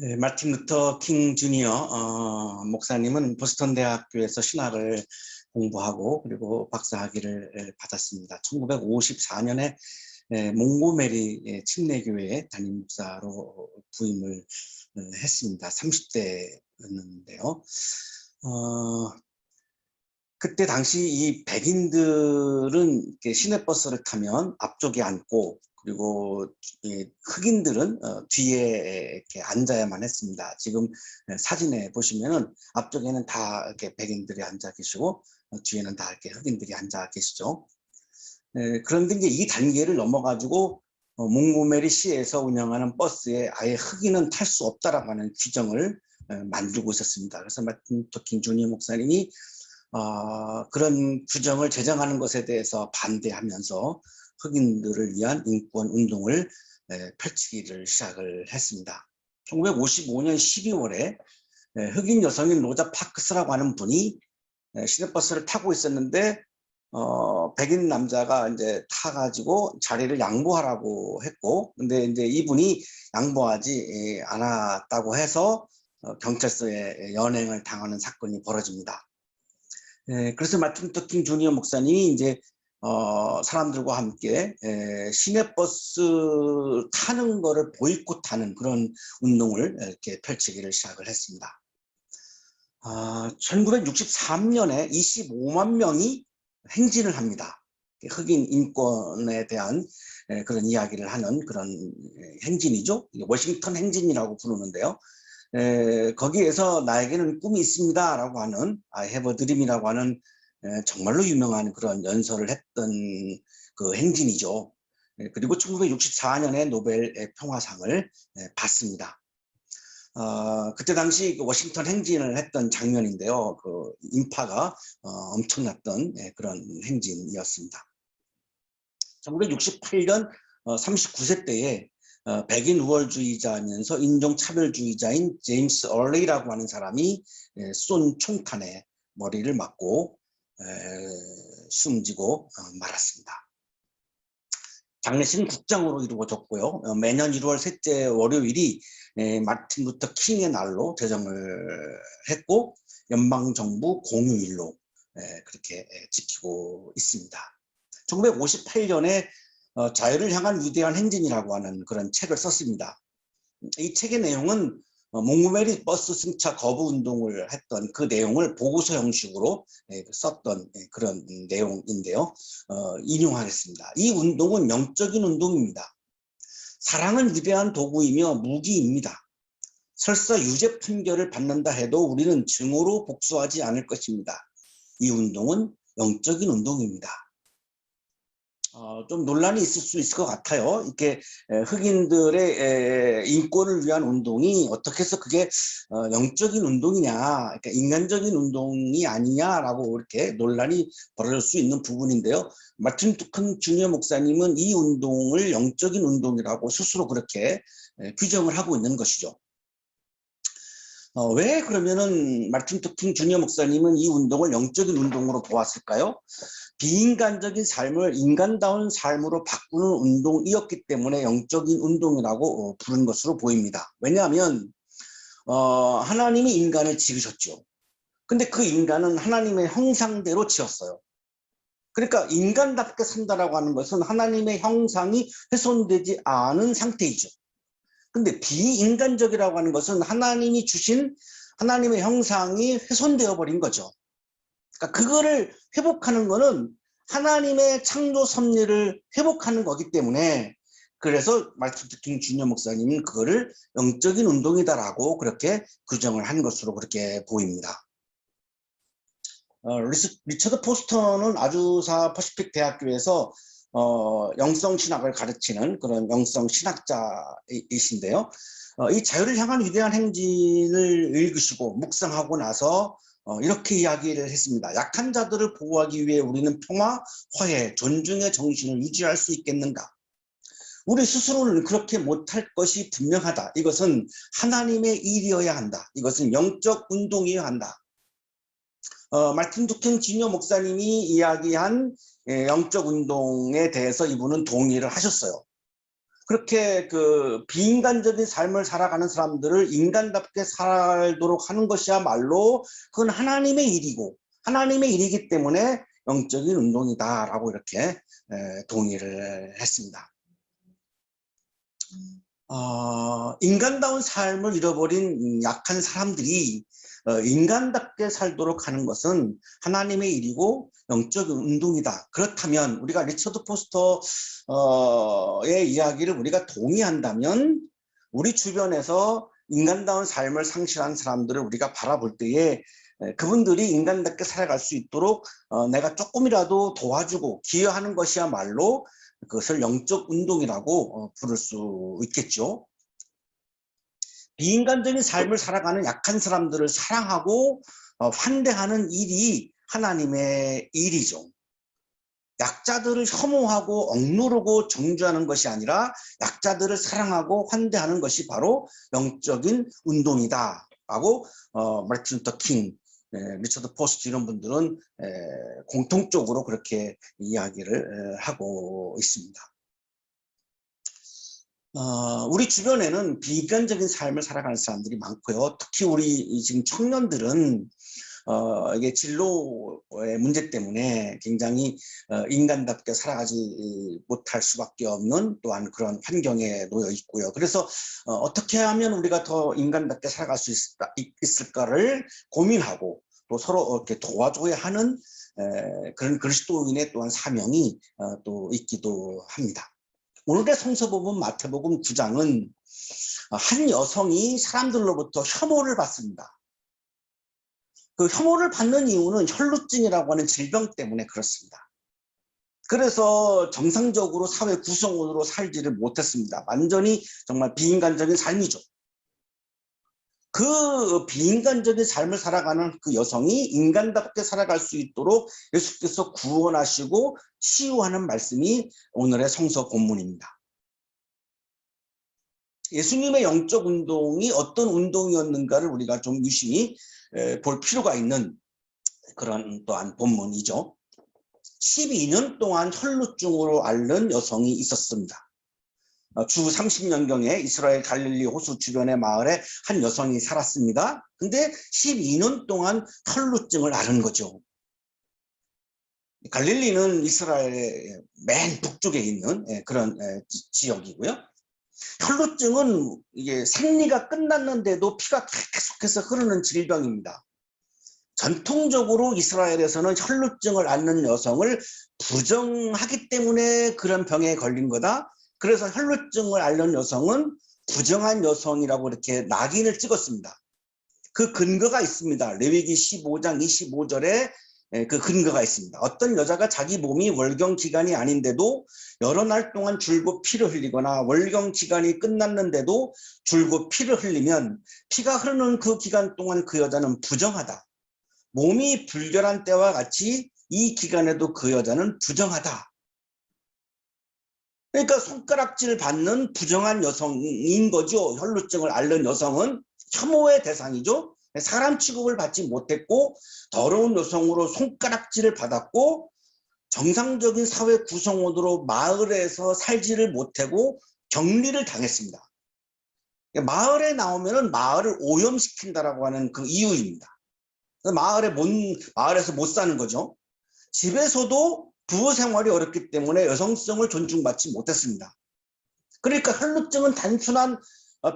네, 마틴 루터 킹 주니어 목사님은 보스턴 대학교에서 신학을 공부하고 그리고 박사학위를 받았습니다. 1954년에 몽고메리 침례교회 담임 목사로 부임을 했습니다. 30대였는데요. 그때 당시 이 백인들은 시내버스를 타면 앞쪽에 앉고 그리고 흑인들은 뒤에 이렇게 앉아야만 했습니다. 지금 사진에 보시면은 앞쪽에는 다 이렇게 백인들이 앉아 계시고 뒤에는 다 이렇게 흑인들이 앉아 계시죠. 그런데 이제 이 단계를 넘어가지고 몽고메리 시에서 운영하는 버스에 아예 흑인은 탈 수 없다라고 하는 규정을 만들고 있었습니다. 그래서 마틴 루터 킹 주니어 목사님이 그런 규정을 제정하는 것에 대해서 반대하면서 흑인들을 위한 인권 운동을 펼치기를 시작을 했습니다. 1955년 12월에 흑인 여성인 로자 파크스라고 하는 분이 시내버스를 타고 있었는데 백인 남자가 이제 타가지고 자리를 양보하라고 했고, 근데 이제 이분이 양보하지 않았다고 해서 경찰서에 연행을 당하는 사건이 벌어집니다. 그래서 마틴 루터 킹 주니어 목사님이 이제 사람들과 함께 시내버스 타는 거를 보이콧하는 그런 운동을 이렇게 펼치기를 시작을 했습니다. 1963년에 25만 명이 행진을 합니다. 흑인 인권에 대한 그런 이야기를 하는 그런 행진이죠. 워싱턴 행진이라고 부르는데요. 거기에서 나에게는 꿈이 있습니다 라고 하는 I have a dream이라고 하는 정말로 유명한 그런 연설을 했던 그 행진이죠. 그리고 1964년에 노벨 평화상을 받습니다. 그때 당시 워싱턴 행진을 했던 장면인데요. 그 인파가 엄청났던 그런 행진이었습니다. 1968년 39세 때에 백인 우월주의자면서 인종차별주의자인 제임스 얼레이라고 하는 사람이 쏜 총탄에 머리를 맞고 숨지고 말았습니다. 장례식은 국장으로 이루어졌고요. 매년 1월 셋째 월요일이 마틴 루터 킹의 날로 제정을 했고 연방정부 공휴일로 그렇게 지키고 있습니다. 1958년에 자유를 향한 위대한 행진이라고 하는 그런 책을 썼습니다. 이 책의 내용은 몽고메리 버스 승차 거부 운동을 했던 그 내용을 보고서 형식으로 썼던 그런 내용인데요. 인용하겠습니다. 이 운동은 영적인 운동입니다. 사랑은 위대한 도구이며 무기입니다. 설사 유죄 판결을 받는다 해도 우리는 증오로 복수하지 않을 것입니다. 이 운동은 영적인 운동입니다. 좀 논란이 있을 수 있을 것 같아요. 이렇게 흑인들의 인권을 위한 운동이 어떻게 해서 그게 영적인 운동이냐, 그러니까 인간적인 운동이 아니냐라고 이렇게 논란이 벌어질 수 있는 부분인데요. 마틴 루터 킹 주니어 목사님은 이 운동을 영적인 운동이라고 스스로 그렇게 규정을 하고 있는 것이죠. 왜 그러면은 마틴 루터 킹 주니어 목사님은 이 운동을 영적인 운동으로 보았을까요? 비인간적인 삶을 인간다운 삶으로 바꾸는 운동이었기 때문에 영적인 운동이라고 부른 것으로 보입니다. 왜냐하면 하나님이 인간을 지으셨죠. 근데 그 인간은 하나님의 형상대로 지었어요. 그러니까 인간답게 산다라고 하는 것은 하나님의 형상이 훼손되지 않은 상태이죠. 근데 비인간적이라고 하는 것은 하나님이 주신 하나님의 형상이 훼손되어 버린 거죠. 그러니까 그거를 회복하는 거는 하나님의 창조 섭리를 회복하는 거기 때문에 그래서 마틴 루터 킹 주니어 목사님은 그거를 영적인 운동이다라고 그렇게 규정을 한 것으로 그렇게 보입니다. 리처드 포스터는 아주사 퍼시픽 대학교에서 영성신학을 가르치는 그런 영성신학자이신데요. 이 자유를 향한 위대한 행진을 읽으시고 묵상하고 나서 이렇게 이야기를 했습니다. 약한 자들을 보호하기 위해 우리는 평화, 화해, 존중의 정신을 유지할 수 있겠는가? 우리 스스로는 그렇게 못할 것이 분명하다. 이것은 하나님의 일이어야 한다. 이것은 영적 운동이어야 한다. 마틴 루터 킹 주니어 목사님이 이야기한 영적 운동에 대해서 이분은 동의를 하셨어요. 그렇게 그 비인간적인 삶을 살아가는 사람들을 인간답게 살도록 하는 것이야말로 그건 하나님의 일이고 하나님의 일이기 때문에 영적인 운동이다라고 이렇게 동의를 했습니다. 인간다운 삶을 잃어버린 약한 사람들이 인간답게 살도록 하는 것은 하나님의 일이고 영적인 운동이다. 그렇다면 우리가 리처드 포스터의 이야기를 우리가 동의한다면 우리 주변에서 인간다운 삶을 상실한 사람들을 우리가 바라볼 때에 그분들이 인간답게 살아갈 수 있도록 내가 조금이라도 도와주고 기여하는 것이야말로 그것을 영적 운동이라고 부를 수 있겠죠. 비인간적인 삶을 살아가는 약한 사람들을 사랑하고 환대하는 일이 하나님의 일이죠. 약자들을 혐오하고 억누르고 정죄하는 것이 아니라 약자들을 사랑하고 환대하는 것이 바로 영적인 운동이다라고 마틴 루터 킹, 리처드 포스트 이런 분들은 공통적으로 그렇게 이야기를 하고 있습니다. 우리 주변에는 비인간적인 삶을 살아가는 사람들이 많고요. 특히 우리 지금 청년들은 이게 진로의 문제 때문에 굉장히 인간답게 살아가지 못할 수밖에 없는 또한 그런 환경에 놓여 있고요. 그래서 어떻게 하면 우리가 더 인간답게 살아갈 수 있을까를 고민하고 또 서로 이렇게 도와줘야 하는 그런 그리스도인의 또한 사명이 또 있기도 합니다. 오늘의 성서복음 마태복음 9장은 한 여성이 사람들로부터 혐오를 받습니다. 그 혐오를 받는 이유는 혈루증이라고 하는 질병 때문에 그렇습니다. 그래서 정상적으로 사회 구성원으로 살지를 못했습니다. 완전히 정말 비인간적인 삶이죠. 그 비인간적인 삶을 살아가는 그 여성이 인간답게 살아갈 수 있도록 예수께서 구원하시고 치유하는 말씀이 오늘의 성서 본문입니다. 예수님의 영적 운동이 어떤 운동이었는가를 우리가 좀 유심히 볼 필요가 있는 그런 또한 본문이죠. 12년 동안 혈루증으로 앓는 여성이 있었습니다. 주 30년경에 이스라엘 갈릴리 호수 주변의 마을에 한 여성이 살았습니다. 근데 12년 동안 혈루증을 앓은 거죠. 갈릴리는 이스라엘의 맨 북쪽에 있는 그런 지역이고요. 혈루증은 이게 생리가 끝났는데도 피가 계속해서 흐르는 질병입니다. 전통적으로 이스라엘에서는 혈루증을 앓는 여성을 부정하기 때문에 그런 병에 걸린 거다. 그래서 혈루증을 앓는 여성은 부정한 여성이라고 이렇게 낙인을 찍었습니다. 그 근거가 있습니다. 레위기 15장 25절에 그 근거가 있습니다. 어떤 여자가 자기 몸이 월경 기간이 아닌데도 여러 날 동안 줄곧 피를 흘리거나 월경 기간이 끝났는데도 줄곧 피를 흘리면 피가 흐르는 그 기간 동안 그 여자는 부정하다. 몸이 불결한 때와 같이 이 기간에도 그 여자는 부정하다. 그러니까 손가락질 받는 부정한 여성인 거죠. 혈루증을 앓는 여성은 혐오의 대상이죠. 사람 취급을 받지 못했고 더러운 여성으로 손가락질을 받았고 정상적인 사회 구성원으로 마을에서 살지를 못하고 격리를 당했습니다. 마을에 나오면은 마을을 오염시킨다라고 하는 그 이유입니다. 마을에서 못 사는 거죠. 집에서도 부부 생활이 어렵기 때문에 여성성을 존중받지 못했습니다. 그러니까 혈루증은 단순한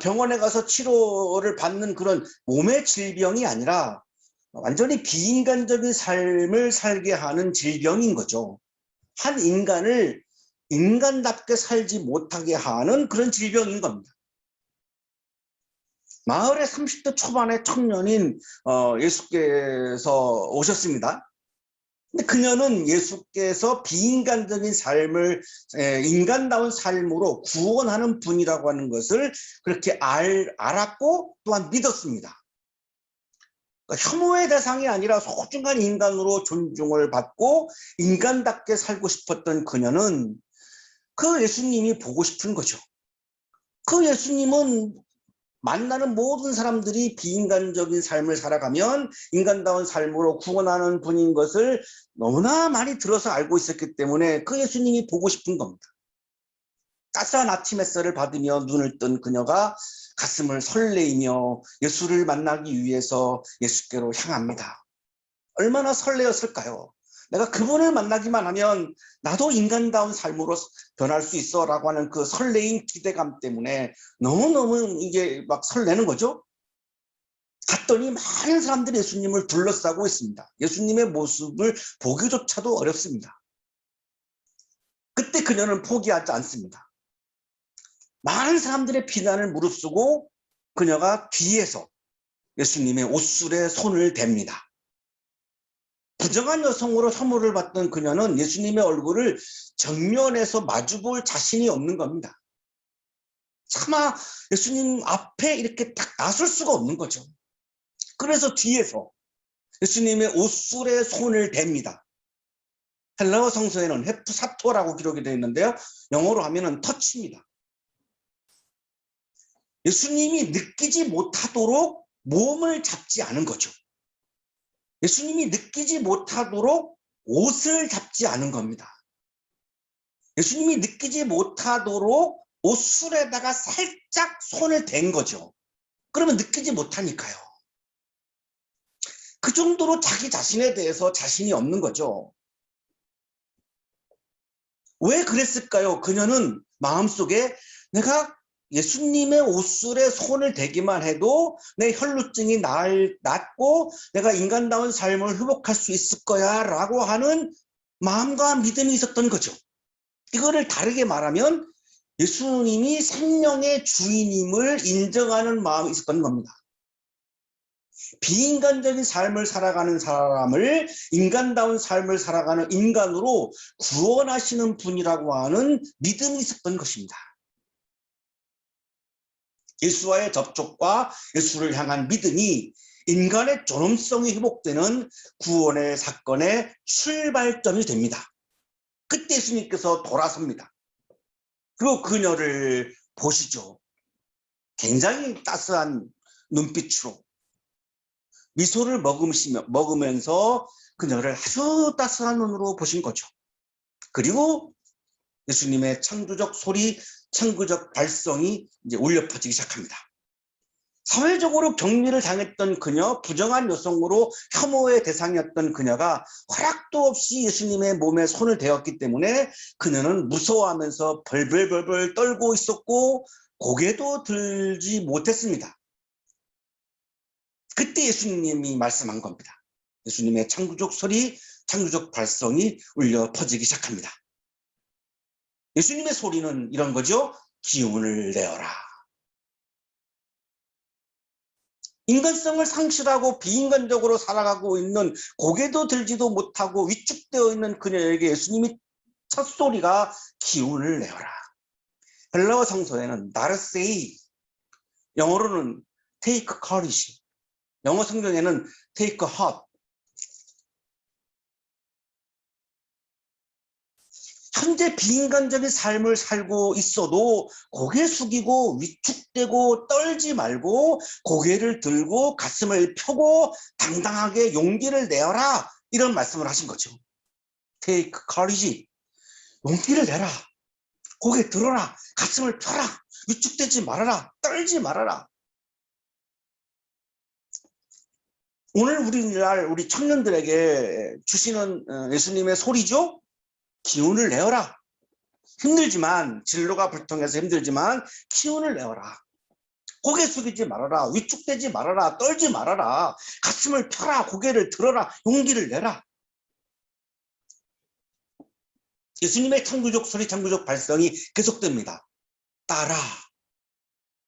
병원에 가서 치료를 받는 그런 몸의 질병이 아니라 완전히 비인간적인 삶을 살게 하는 질병인 거죠. 한 인간을 인간답게 살지 못하게 하는 그런 질병인 겁니다. 마을의 30대 초반의 청년인 예수께서 오셨습니다. 근데 그녀는 예수께서 비인간적인 삶을 인간다운 삶으로 구원하는 분이라고 하는 것을 그렇게 알았고 또한 믿었습니다. 그러니까 혐오의 대상이 아니라 소중한 인간으로 존중을 받고 인간답게 살고 싶었던 그녀는 그 예수님이 보고 싶은 거죠. 그 예수님은 만나는 모든 사람들이 비인간적인 삶을 살아가면 인간다운 삶으로 구원하는 분인 것을 너무나 많이 들어서 알고 있었기 때문에 그 예수님이 보고 싶은 겁니다. 따스한 아침 햇살을 받으며 눈을 뜬 그녀가 가슴을 설레이며 예수를 만나기 위해서 예수께로 향합니다. 얼마나 설레었을까요? 내가 그분을 만나기만 하면 나도 인간다운 삶으로 변할 수 있어 라고 하는 그 설레임 기대감 때문에 너무너무 이게 막 설레는 거죠. 갔더니 많은 사람들이 예수님을 둘러싸고 있습니다. 예수님의 모습을 보기조차도 어렵습니다. 그때 그녀는 포기하지 않습니다. 많은 사람들의 비난을 무릅쓰고 그녀가 뒤에서 예수님의 옷술에 손을 댑니다. 부정한 여성으로 혐오를 받던 그녀는 예수님의 얼굴을 정면에서 마주볼 자신이 없는 겁니다. 차마 예수님 앞에 이렇게 딱 나설 수가 없는 거죠. 그래서 뒤에서 예수님의 옷술에 손을 댑니다. 헬라어 성서에는 헤프사토라고 기록이 되어 있는데요. 영어로 하면은 터치입니다. 예수님이 느끼지 못하도록 몸을 잡지 않은 거죠. 예수님이 느끼지 못하도록 옷을 잡지 않은 겁니다. 예수님이 느끼지 못하도록 옷술에다가 살짝 손을 댄 거죠. 그러면 느끼지 못하니까요. 그 정도로 자기 자신에 대해서 자신이 없는 거죠. 왜 그랬을까요? 그녀는 마음속에 내가 예수님의 옷술에 손을 대기만 해도 내 혈루증이 낫고 내가 인간다운 삶을 회복할 수 있을 거야 라고 하는 마음과 믿음이 있었던 거죠. 이거를 다르게 말하면 예수님이 생명의 주인임을 인정하는 마음이 있었던 겁니다. 비인간적인 삶을 살아가는 사람을 인간다운 삶을 살아가는 인간으로 구원하시는 분이라고 하는 믿음이 있었던 것입니다. 예수와의 접촉과 예수를 향한 믿음이 인간의 존엄성이 회복되는 구원의 사건의 출발점이 됩니다. 그때 예수님께서 돌아섭니다. 그리고 그녀를 보시죠. 굉장히 따스한 눈빛으로 미소를 먹으면서 그녀를 아주 따스한 눈으로 보신 거죠. 그리고 예수님의 창조적 소리, 창조적 발성이 이제 울려 퍼지기 시작합니다. 사회적으로 격리를 당했던 그녀, 부정한 여성으로 혐오의 대상이었던 그녀가 허락도 없이 예수님의 몸에 손을 대었기 때문에 그녀는 무서워하면서 벌벌벌벌 떨고 있었고 고개도 들지 못했습니다. 그때 예수님이 말씀한 겁니다. 예수님의 창조적 소리, 창조적 발성이 울려 퍼지기 시작합니다. 예수님의 소리는 이런 거죠. 기운을 내어라. 인간성을 상실하고 비인간적으로 살아가고 있는 고개도 들지도 못하고 위축되어 있는 그녀에게 예수님이 첫 소리가 기운을 내어라. 헬라어 성서에는 나르세이, 영어로는 take courage, 영어 성경에는 take heart. 현재 비인간적인 삶을 살고 있어도 고개 숙이고 위축되고 떨지 말고 고개를 들고 가슴을 펴고 당당하게 용기를 내어라. 이런 말씀을 하신 거죠. Take courage. 용기를 내라. 고개 들어라. 가슴을 펴라. 위축되지 말아라. 떨지 말아라. 오늘 우리날 우리 청년들에게 주시는 예수님의 소리죠. 기운을 내어라. 힘들지만 진로가 불통해서 힘들지만 기운을 내어라. 고개 숙이지 말아라. 위축되지 말아라. 떨지 말아라. 가슴을 펴라. 고개를 들어라. 용기를 내라. 예수님의 창조적 소리, 창조적 발성이 계속됩니다. 따라.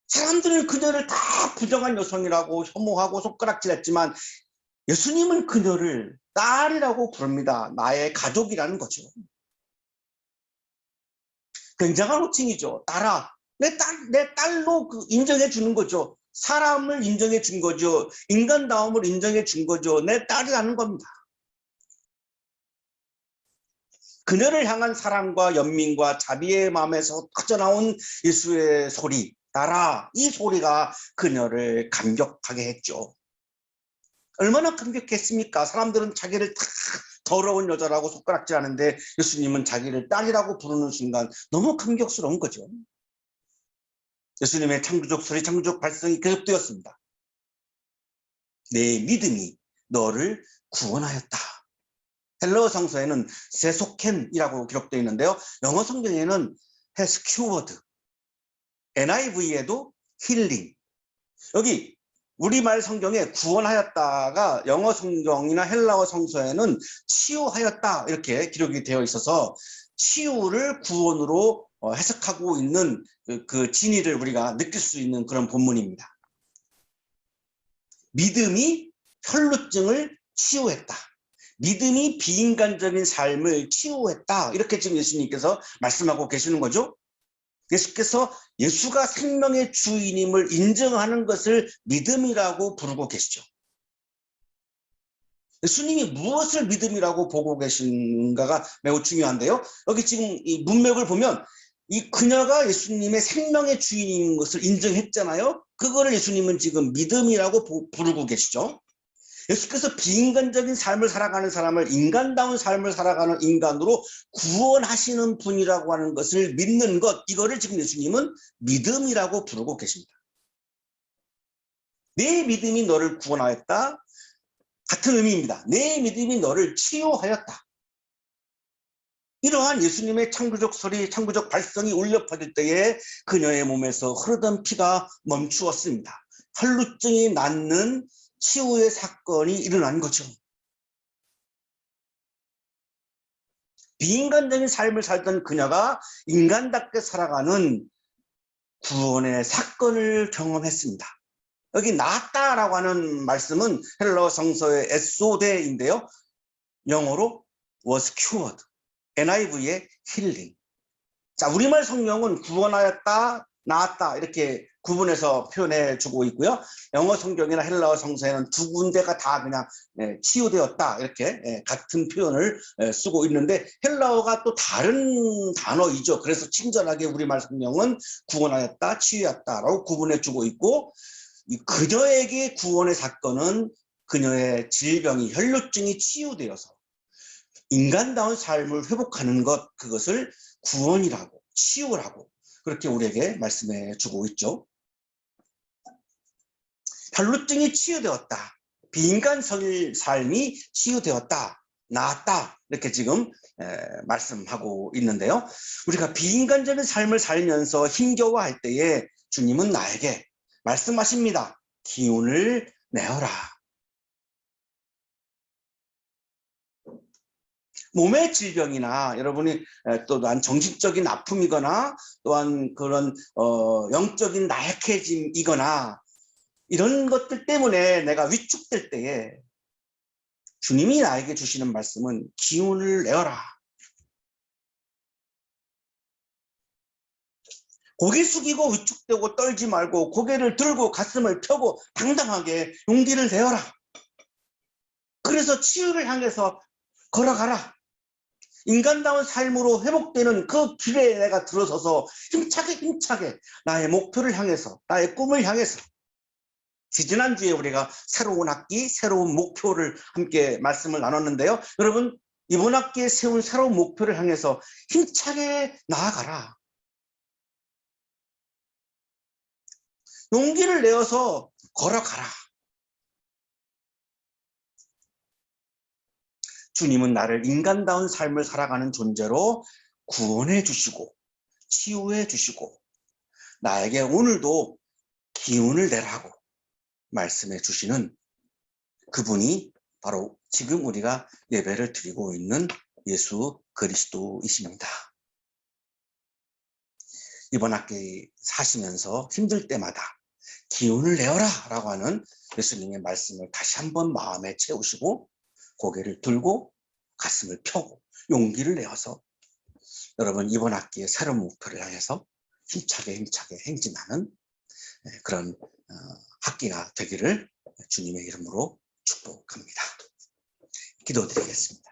사람들은 그녀를 다 부정한 여성이라고 혐오하고 손가락질했지만 예수님은 그녀를 딸이라고 부릅니다. 나의 가족이라는 거죠. 굉장한 호칭이죠. 딸아. 내 딸로 인정해 주는 거죠. 사람을 인정해 준 거죠. 인간다움을 인정해 준 거죠. 내 딸이라는 겁니다. 그녀를 향한 사랑과 연민과 자비의 마음에서 터져나온 예수의 소리, 딸아. 이 소리가 그녀를 감격하게 했죠. 얼마나 감격했습니까? 사람들은 자기를 다 더러운 여자라고 손가락질하는데 예수님은 자기를 딸이라고 부르는 순간 너무 감격스러운 거죠. 예수님의 창조적 소리, 창조적 발성이 계속되었습니다. 내 믿음이 너를 구원하였다. 헬러 성서에는 세소켄이라고 기록되어 있는데요. 영어 성경에는 has cured, NIV에도 힐링. 여기 우리말 성경에 구원하였다가 영어 성경이나 헬라어 성서에는 치유하였다 이렇게 기록이 되어 있어서 치유를 구원으로 해석하고 있는 그 진리를 우리가 느낄 수 있는 그런 본문입니다. 믿음이 혈루증을 치유했다. 믿음이 비인간적인 삶을 치유했다. 이렇게 지금 예수님께서 말씀하고 계시는 거죠. 예수께서 예수가 생명의 주인임을 인정하는 것을 믿음이라고 부르고 계시죠. 예수님이 무엇을 믿음이라고 보고 계신가가 매우 중요한데요. 여기 지금 이 문맥을 보면 이 그녀가 예수님의 생명의 주인인 것을 인정했잖아요. 그거를 예수님은 지금 믿음이라고 부르고 계시죠. 예수께서 비인간적인 삶을 살아가는 사람을 인간다운 삶을 살아가는 인간으로 구원하시는 분이라고 하는 것을 믿는 것, 이거를 지금 예수님은 믿음이라고 부르고 계십니다. 내 믿음이 너를 구원하였다. 같은 의미입니다. 내 믿음이 너를 치유하였다. 이러한 예수님의 창조적 소리, 창조적 발성이 울려 퍼질 때에 그녀의 몸에서 흐르던 피가 멈추었습니다. 혈루증이 낫는 치유의 사건이 일어난 거죠. 비인간적인 삶을 살던 그녀가 인간답게 살아가는 구원의 사건을 경험했습니다. 여기 낫다라고 하는 말씀은 헬러 성서의 에소데인데요. 영어로 was cured, NIV의 힐링. 자, 우리말 성경은 구원하였다, 나았다 이렇게 구분해서 표현해 주고 있고요. 영어 성경이나 헬라어 성서에는 두 군데가 다 그냥 치유되었다 이렇게 같은 표현을 쓰고 있는데 헬라어가 또 다른 단어이죠. 그래서 친절하게 우리말 성경은 구원하였다, 치유했다라고 구분해 주고 있고, 이 그녀에게 구원의 사건은 그녀의 질병이 혈루증이 치유되어서 인간다운 삶을 회복하는 것, 그것을 구원이라고 치유라고 그렇게 우리에게 말씀해 주고 있죠. 혈루증이 치유되었다. 비인간적인 삶이 치유되었다. 나았다. 이렇게 지금 말씀하고 있는데요. 우리가 비인간적인 삶을 살면서 힘겨워할 때에 주님은 나에게 말씀하십니다. 기운을 내어라. 몸의 질병이나 여러분이 또한 정신적인 아픔이거나 또한 그런 영적인 나약해짐이거나 이런 것들 때문에 내가 위축될 때에 주님이 나에게 주시는 말씀은 기운을 내어라. 고개 숙이고 위축되고 떨지 말고 고개를 들고 가슴을 펴고 당당하게 용기를 내어라. 그래서 치유를 향해서 걸어가라. 인간다운 삶으로 회복되는 그 길에 내가 들어서서 힘차게 나의 목표를 향해서, 나의 꿈을 향해서. 지지난주에 우리가 새로운 학기, 새로운 목표를 함께 말씀을 나눴는데요. 여러분, 이번 학기에 세운 새로운 목표를 향해서 힘차게 나아가라. 용기를 내어서 걸어가라. 주님은 나를 인간다운 삶을 살아가는 존재로 구원해 주시고 치유해 주시고 나에게 오늘도 기운을 내라고 말씀해 주시는 그분이 바로 지금 우리가 예배를 드리고 있는 예수 그리스도이십니다. 이번 학기 사시면서 힘들 때마다 기운을 내어라 라고 하는 예수님의 말씀을 다시 한번 마음에 채우시고 고개를 들고 가슴을 펴고 용기를 내어서 여러분 이번 학기에 새로운 목표를 향해서 힘차게 행진하는 그런 학기가 되기를 주님의 이름으로 축복합니다. 기도드리겠습니다.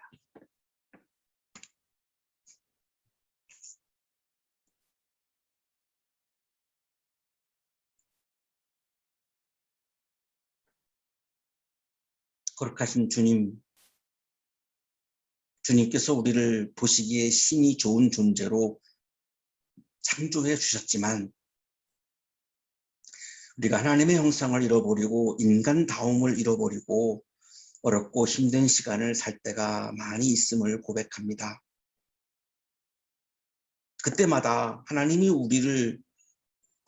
거룩하신 주님, 주님께서 우리를 보시기에 심히 좋은 존재로 창조해 주셨지만 우리가 하나님의 형상을 잃어버리고 인간다움을 잃어버리고 어렵고 힘든 시간을 살 때가 많이 있음을 고백합니다. 그때마다 하나님이 우리를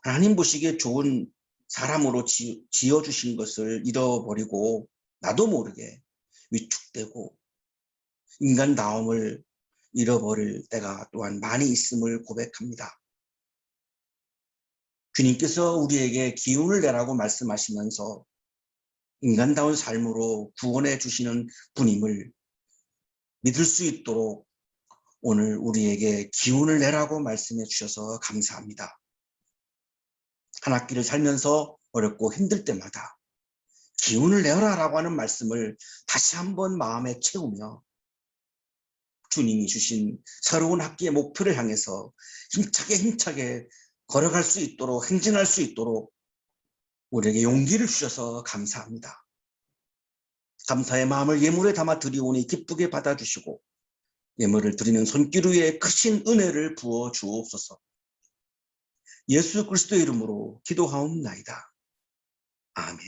하나님 보시기에 좋은 사람으로 지어주신 것을 잃어버리고 나도 모르게 위축되고 인간다움을 잃어버릴 때가 또한 많이 있음을 고백합니다. 주님께서 우리에게 기운을 내라고 말씀하시면서 인간다운 삶으로 구원해 주시는 분임을 믿을 수 있도록 오늘 우리에게 기운을 내라고 말씀해 주셔서 감사합니다. 한 학기를 살면서 어렵고 힘들 때마다 기운을 내어라라고 하는 말씀을 다시 한번 마음에 채우며 주님이 주신 새로운 학기의 목표를 향해서 힘차게 걸어갈 수 있도록 행진할 수 있도록 우리에게 용기를 주셔서 감사합니다. 감사의 마음을 예물에 담아 드리오니 기쁘게 받아주시고 예물을 드리는 손길 위에 크신 은혜를 부어 주옵소서. 예수 그리스도의 이름으로 기도하옵나이다. 아멘.